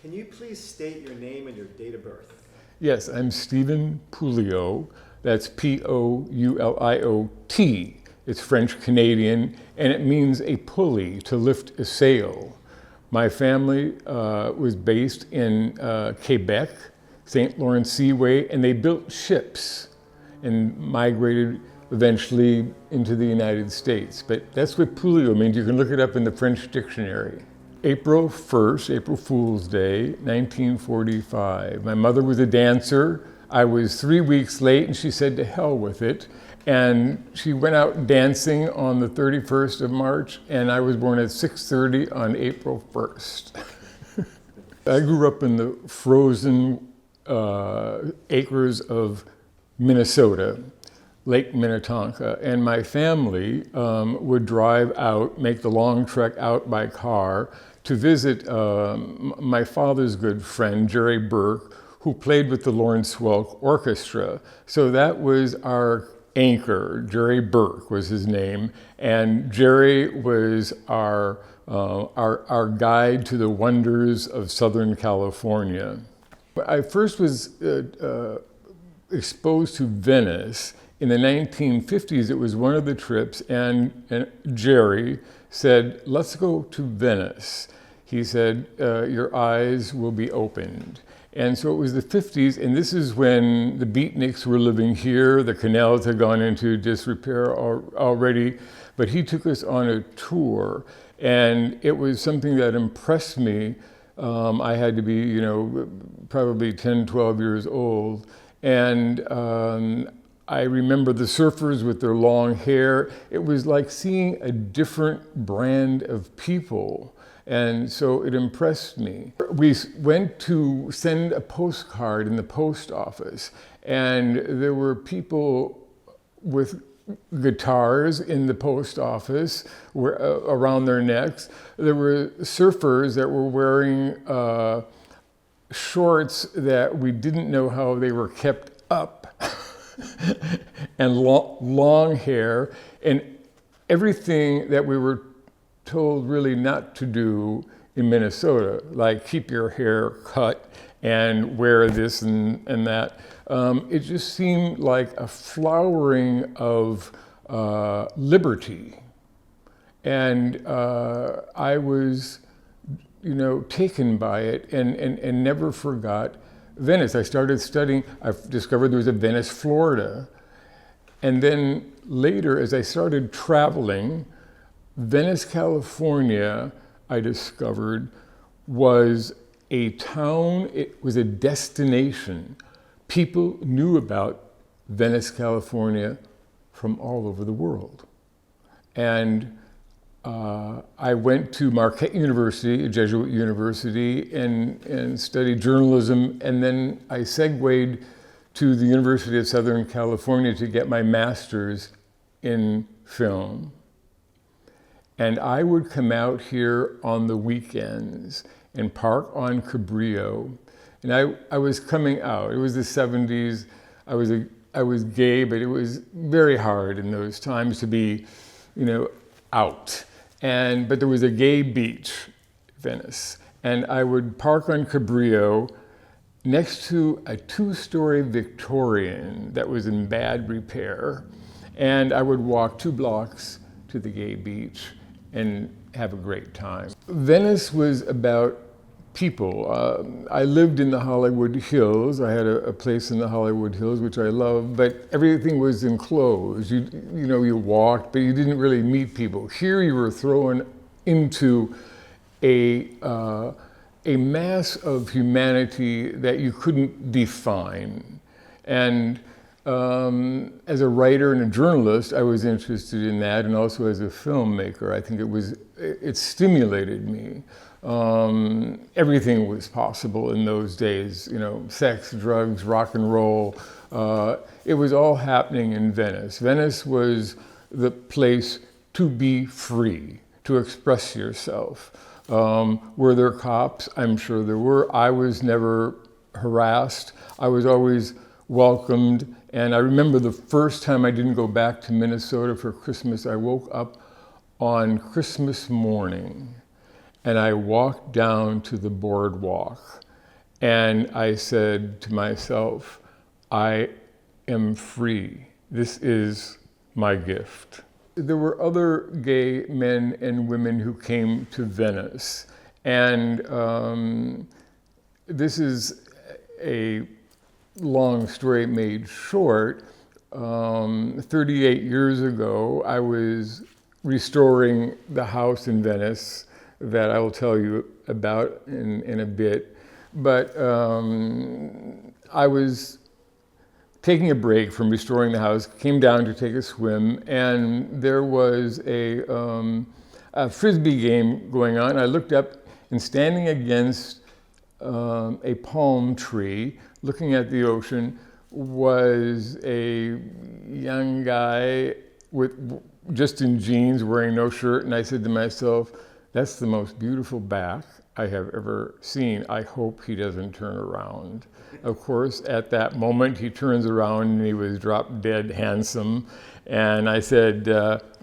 Can you please state your name and your date of birth? Yes, I'm Stephen Pouliot. That's P-O-U-L-I-O-T. It's French Canadian, and it means a pulley, to lift a sail. My family was based in Quebec, St. Lawrence Seaway, and they built ships and migrated eventually into the United States. But that's what Pouliot means. You can look it up in the French dictionary. April 1st, April Fool's Day, 1945. My mother was a dancer. I was 3 weeks late, and she said to hell with it. And she went out dancing on the 31st of March, and I was born at 6:30 on April 1st. I grew up in the frozen acres of Minnesota, Lake Minnetonka, and my family would drive out, make the long trek out by car to visit my father's good friend, Jerry Burke, who played with the Lawrence Welk Orchestra. So that was our anchor. Jerry Burke was his name, and Jerry was our guide to the wonders of Southern California. I first was exposed to Venice in the 1950s. It was one of the trips, and Jerry said, "Let's go to Venice." He said, "Your eyes will be opened." And so it was the 50s, and this is when the beatniks were living here. The canals had gone into disrepair already, but he took us on a tour, and it was something that impressed me. I had to be, probably 10, 12 years old, and I remember the surfers with their long hair. It was like seeing a different brand of people. And so it impressed me. We went to send a postcard in the post office, and there were people with guitars in the post office around their necks. There were surfers that were wearing shorts that we didn't know how they were kept up, and long hair, and everything that we were told really not to do in Minnesota, like keep your hair cut and wear this and that. It just seemed like a flowering of liberty. And I was, taken by it and never forgot Venice. I started studying, I discovered there was a Venice, Florida. And then later, as I started traveling, Venice, California, I discovered, was a town, it was a destination. People knew about Venice, California from all over the world. And I went to Marquette University, a Jesuit university, and studied journalism, and then I segued to the University of Southern California to get my master's in film. And I would come out here on the weekends and park on Cabrillo. And I was coming out. It was the 70s. I was gay, but it was very hard in those times to be, out. But there was a gay beach, Venice. And I would park on Cabrillo next to a 2-story Victorian that was in bad repair. And I would walk 2 blocks to the gay beach and have a great time. Venice was about people. I lived in the Hollywood Hills. I had a place in the Hollywood Hills, which I love, but everything was enclosed. You walked, but you didn't really meet people. Here you were thrown into a mass of humanity that you couldn't define. And as a writer and a journalist, I was interested in that, and also as a filmmaker, I think it stimulated me. Everything was possible in those days, sex, drugs, rock and roll. It was all happening in Venice. Venice was the place to be free, to express yourself. Were there cops? I'm sure there were. I was never harassed. I was always welcomed. And I remember the first time I didn't go back to Minnesota for Christmas, I woke up on Christmas morning and I walked down to the boardwalk, and I said to myself, I am free. This is my gift. There were other gay men and women who came to Venice, and this is a long story made short. 38 years ago, I was restoring the house in Venice that I will tell you about in a bit. But I was taking a break from restoring the house, came down to take a swim, and there was a Frisbee game going on. I looked up, and standing against a palm tree, looking at the ocean, was a young guy just in jeans, wearing no shirt, and I said to myself, that's the most beautiful back I have ever seen. I hope he doesn't turn around. Of course, at that moment, he turns around and he was drop dead handsome. And I said,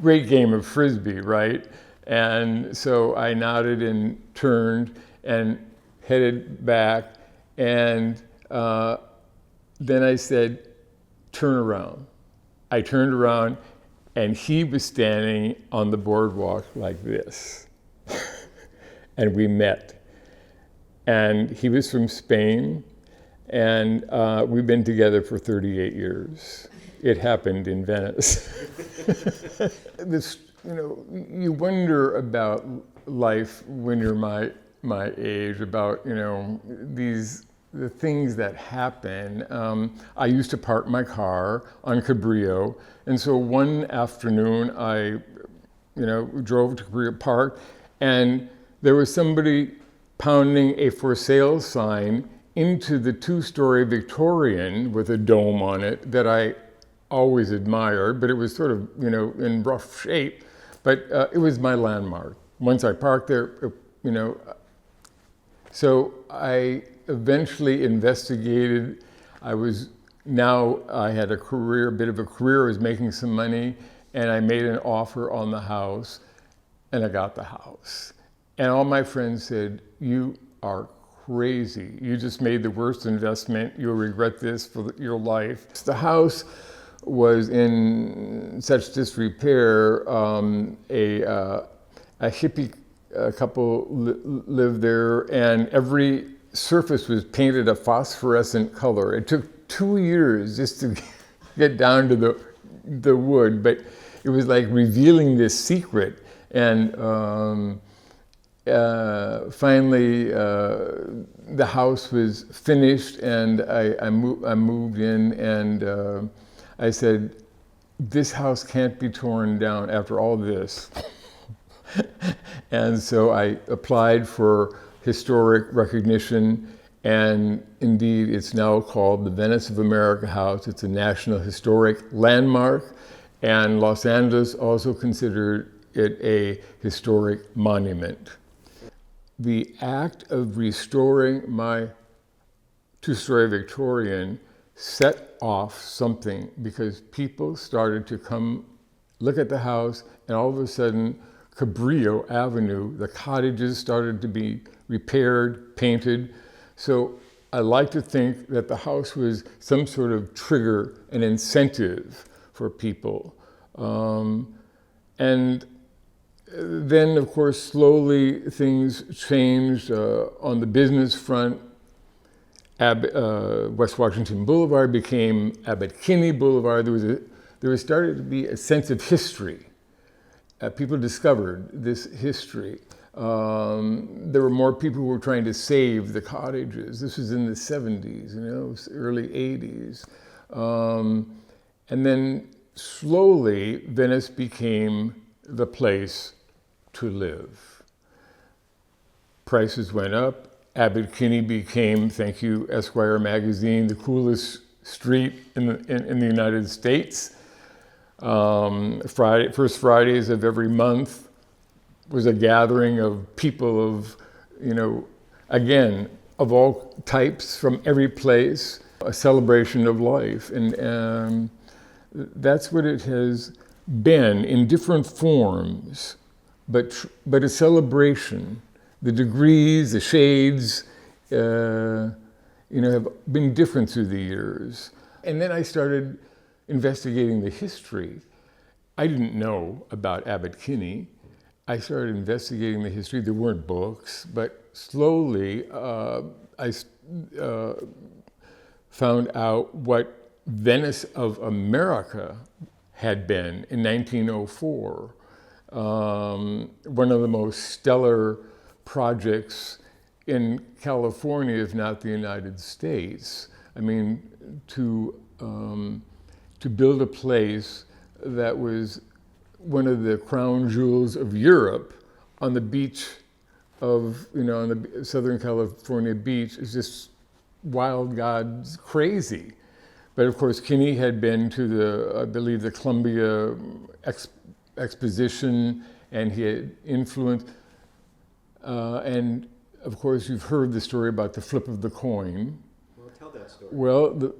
great game of Frisbee, right? And so I nodded and turned and headed back. And then I said, turn around. I turned around and he was standing on the boardwalk like this. And we met. And he was from Spain, and we've been together for 38 years. It happened in Venice. You wonder about life when you're my age, about, the things that happen. I used to park my car on Cabrillo, and so one afternoon I, drove to Cabrillo Park, and there was somebody pounding a for sale sign into the two-story Victorian with a dome on it that I always admired, but it was sort of, in rough shape. But it was my landmark. Once I parked there, So I eventually investigated. I had a bit of a career, I was making some money, and I made an offer on the house, and I got the house. And all my friends said, you are crazy. You just made the worst investment. You'll regret this for your life. The house was in such disrepair. A hippie couple lived there, and every surface was painted a phosphorescent color. It took 2 years just to get down to the wood, but it was like revealing this secret. And finally, the house was finished, and I moved in, and I said, this house can't be torn down after all this. And so I applied for historic recognition, and indeed it's now called the Venice of America House. It's a National Historic Landmark, and Los Angeles also considered it a historic monument. The act of restoring my two-story Victorian set off something, because people started to come look at the house, and all of a sudden Cabrillo Avenue, the cottages started to be repaired, painted. So I like to think that the house was some sort of trigger, an incentive for people. And then, of course, slowly things changed on the business front. West Washington Boulevard became Abbot Kinney Boulevard. There was started to be a sense of history. People discovered this history. There were more people who were trying to save the cottages. This was in the 70s, early 80s. And then slowly, Venice became the place to live. Prices went up. Abbot Kinney became, thank you, Esquire magazine, the coolest street in the United States. First Fridays of every month was a gathering of people of, again, of all types from every place, a celebration of life. And that's what it has been in different forms, but a celebration the degrees, the shades, have been different through the years. And then I started investigating the history. I didn't know about Abbot Kinney. I started investigating the history. There weren't books, but slowly I found out what Venice of America had been in 1904. One of the most stellar projects in California, if not the United States. I mean, to build a place that was one of the crown jewels of Europe on the beach of, on the Southern California beach is just wild, God's crazy. But of course, Kinney had been to I believe, the Columbia Exposition, and he had influenced. And of course, you've heard the story about the flip of the coin. Well, tell that story. Well,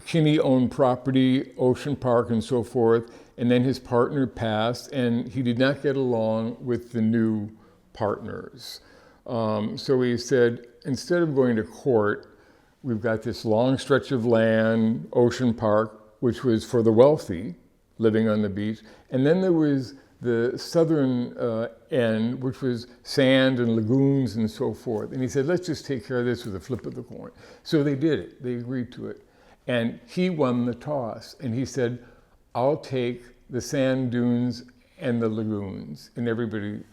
Kinney owned property, Ocean Park and so forth, and then his partner passed, and he did not get along with the new partners. So he said, instead of going to court, we've got this long stretch of land, Ocean Park, which was for the wealthy living on the beach, and then there was the southern end, which was sand and lagoons and so forth. And he said, let's just take care of this with a flip of the coin. So they did it. They agreed to it. And he won the toss. And he said, I'll take the sand dunes and the lagoons. And everybody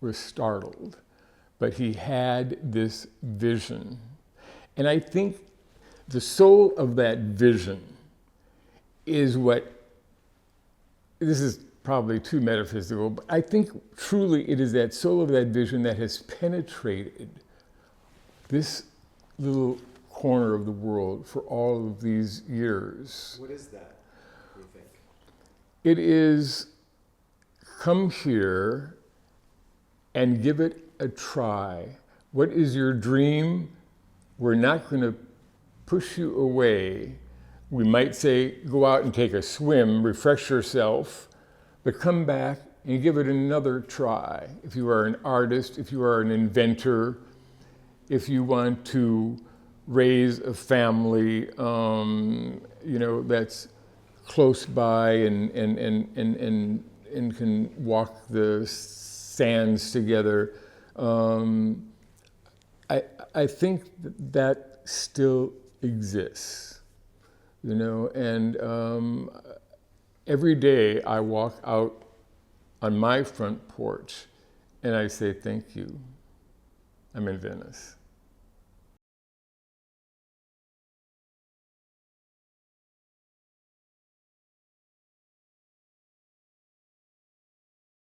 was startled. But he had this vision. And I think the soul of that vision is what, this is probably too metaphysical, but I think truly it is that soul of that vision that has penetrated this little corner of the world for all of these years. What is that, do you think? It is come here and give it a try. What is your dream? We're not going to push you away. We might say, go out and take a swim, refresh yourself, but come back and give it another try. If you are an artist, if you are an inventor, if you want to raise a family, that's close by and can walk the sands together. I think that still exists, and every day I walk out on my front porch and I say, thank you. I'm in Venice.